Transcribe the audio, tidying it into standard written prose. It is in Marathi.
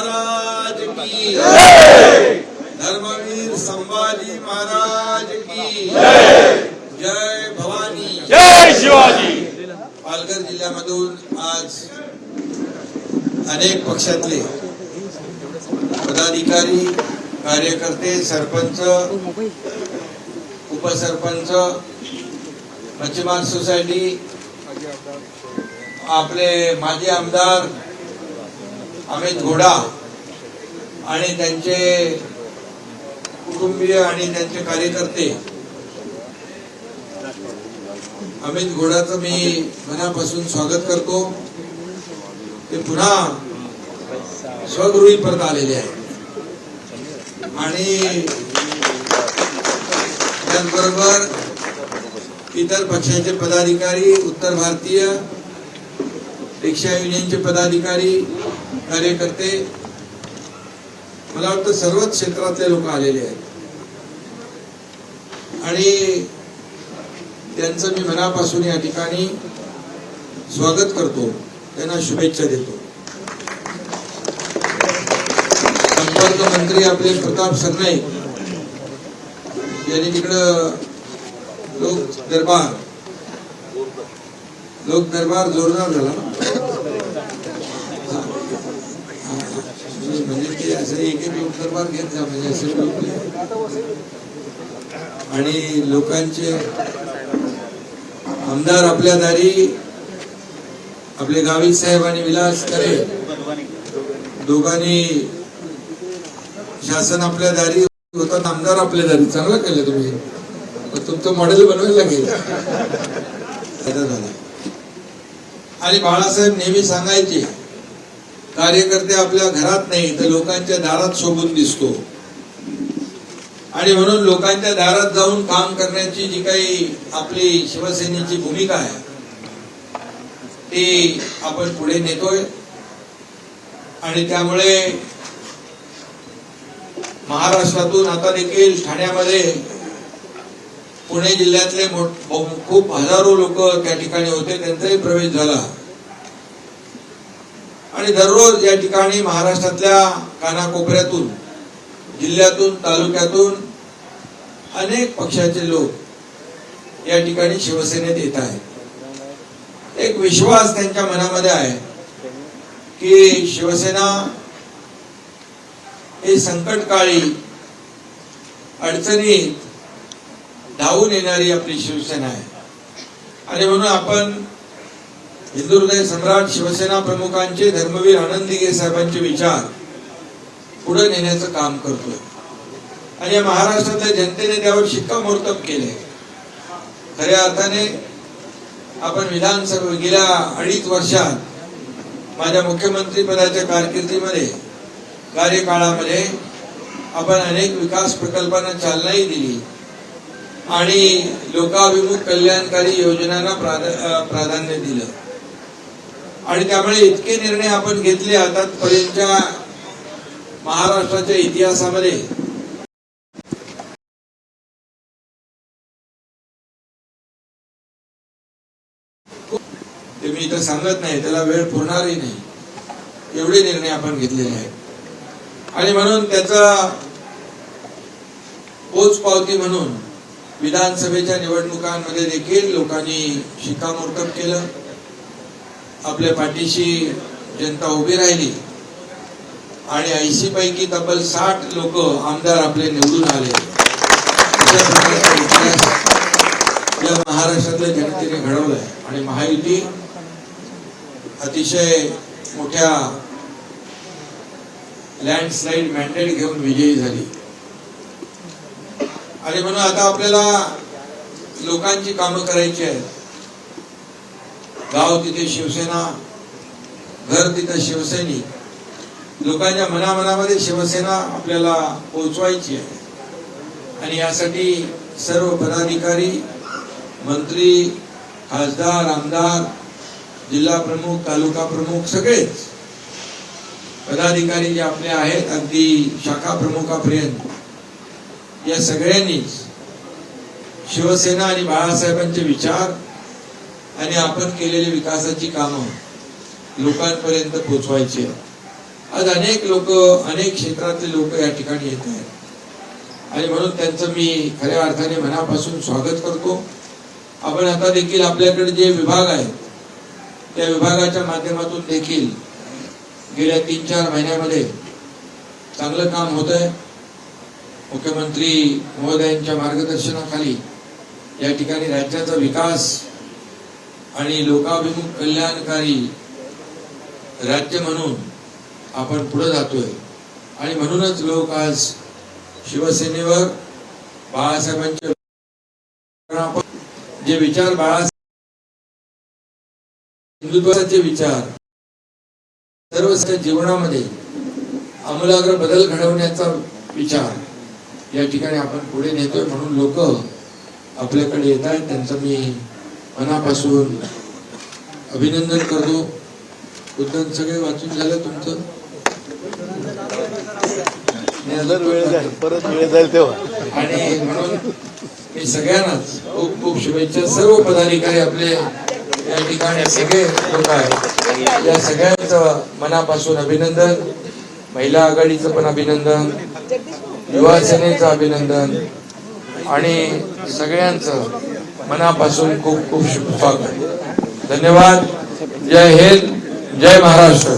महाराज की जय। धर्मवीर संभाजी महाराज की जय। जय भवानी, जय शिवाजी। पालघर जिल्ह्यामधून आज अनेक पक्षातले पदाधिकारी, कार्यकर्ते, सरपंच, उपसरपंच, मच्छीमार सोसायटी, आपले माजी आमदार अमित घोडा आणि त्यांचे कुटुंबीय आणि त्यांचे कार्यकर्ते, अमित घोडाचं मी मनापासून स्वागत करतो। ते पुन्हा स्वगृही परत आलेले आहेत आणि त्याचबरोबर इतर पक्षाचे पदाधिकारी, उत्तर भारतीय रिक्षा युनियनचे पदाधिकारी, कार्यकर्ते, मला वाटतं सर्वच क्षेत्रातले लोक आलेले आहेत आणि त्यांचं मी मनापासून या ठिकाणी स्वागत करतो, त्यांना शुभेच्छा देतो। संपर्क मंत्री आपले प्रताप सरनाईक यांनी तिकडं लोक दरबार जोरदार झाला म्हणजे ते असं एक लोक दरबार घेत जा म्हणजे असे लोक आणि लोकांचे आमदार आपल्या दारी, आपले गावित साहेब आणि विलास करे दोघांनी शासन आपल्या दारी होता, आमदार आपल्या दारी। चांगलं केलं तुम्ही, तुमचं मॉडेल बनवायला लागेल झाला। आणि बाळासाहेब नेहमी सांगायचे, कार्यकर्ते आपल्या घरात नाही तर लोकांच्या दारात शोभून दिसतो आणि म्हणून लोकांच्या दारात जाऊन काम करण्याची जी काही आपली शिवसेनेची भूमिका आहे ती आपण पुढे नेतोय आणि त्यामुळे महाराष्ट्रातून आता देखील ठाण्यामध्ये, पुणे जिल्ह्यातले खूप हजारो लोक त्या ठिकाणी होते, त्यांचाही प्रवेश झाला आणि दररोज या ठिकाणी महाराष्ट्रातल्या कानाकोपऱ्यातून, जिल्ह्यातून, तालुक्यातून अनेक पक्षाचे लोक या ठिकाणी शिवसेनेत येत आहेत। एक विश्वास त्यांच्या मनामध्ये आहे की शिवसेना ही संकटकाळी, अडचणीत धावून येणारी आपली शिवसेना आहे आणि म्हणून आपण हिंदू हृदय सम्राट शिवसेना प्रमुखांचे, धर्मवीर आनंद दिघे साहेबांचे विचार पुढे नेण्याचं काम करतोय आणि या महाराष्ट्रातल्या जनतेने त्यावर शिक्कामोर्तब केले। खऱ्या अर्थाने आपण विधानसभा गेल्या 2.5 वर्षात माझ्या मुख्यमंत्री पदाच्या कारकिर्दीमध्ये, कार्यकाळामध्ये आपण अनेक विकास प्रकल्पांना चालनाही दिली आणि लोकाभिमुख कल्याणकारी योजनांना प्राधान्य दिलं आणि त्यामुळे इतके निर्णय आपण घेतले आतापर्यंतच्या महाराष्ट्राच्या इतिहासामध्ये। ते मी इथं सांगत नाही, त्याला वेळ पुरणारही नाही, एवढे निर्णय आपण घेतलेले आहेत आणि म्हणून त्याचा पोचपावती म्हणून विधानसभेच्या निवडणुकांमध्ये देखील लोकांनी शिक्कामोर्तब केलं, आपल्या पाठीशी जनता उभी राहिली आणि 80 पैकी तब्बल 60 लोक आमदार आपले निवडून आले। अशा प्रकारचा इतिहास या महाराष्ट्रातल्या जनतेने घडवलाय आणि महायुती अतिशय मोठ्या लँडस्लाइड मॅन्डेट घेऊन विजयी झाली आणि म्हणून आता आपल्याला लोकांची कामं करायची आहेत। गाव तिथे शिवसेना, घर तिथे शिवसैनिक, लोकांच्या मनामनामध्ये शिवसेना आपल्याला पोहोचवायची आहे आणि यासाठी सर्व पदाधिकारी, मंत्री, खासदार, आमदार, जिल्हा प्रमुख, तालुका प्रमुख, सगळेच पदाधिकारी जे आपले आहेत अगदी शाखा प्रमुखापर्यंत, या सगळ्यांनीच शिवसेना आणि बाळासाहेबांचे विचार आणि आपण केलेली विकासाची कामं लोकांपर्यंत पोहोचवायची. आज अनेक लोक, अनेक क्षेत्रातले लोक या ठिकाणी येत आहेत आणि म्हणून त्यांचं मी खऱ्या अर्थाने मनापासून स्वागत करतो. आपण आता देखील आपल्याकडे जे विभाग आहेत त्या विभागाच्या माध्यमातून देखील गेल्या 3-4 महिन्यामध्ये चांगलं काम होत आहे. मुख्यमंत्री महोदयांच्या मार्गदर्शनाखाली या ठिकाणी राज्याचा विकास आणि लोकाभिमुख कल्याणकारी राज्य म्हणून आपण पुढे जातोय आणि म्हणूनच लोक आज शिवसेनेवर बाळासाहेबांचे जे विचार, हिंदुत्वाचे विचार सर्व जीवनामध्ये आमूलाग्र बदल घडवण्याचा विचार या ठिकाणी आपण पुढे नेतोय. म्हणून लोक आपल्याकडे येत आहेत, त्यांचं मी मनापासून अभिनंदन करतो. उद्यान सगळे वाचून झालं तुमचं, परत वेळ जाईल तेव्हा. आणि म्हणून मी सगळ्यांनाच खूप खूप शुभेच्छा. सर्व पदाधिकारी आपले या ठिकाणी सगळे लोक आहेत, या सगळ्यांचं मनापासून अभिनंदन. महिला आघाडीचं पण अभिनंदन, युवा सेनेचं अभिनंदन आणि सगळ्यांचं मनापासून खूप खूप स्वागत. धन्यवाद. जय हिंद, जय महाराष्ट्र.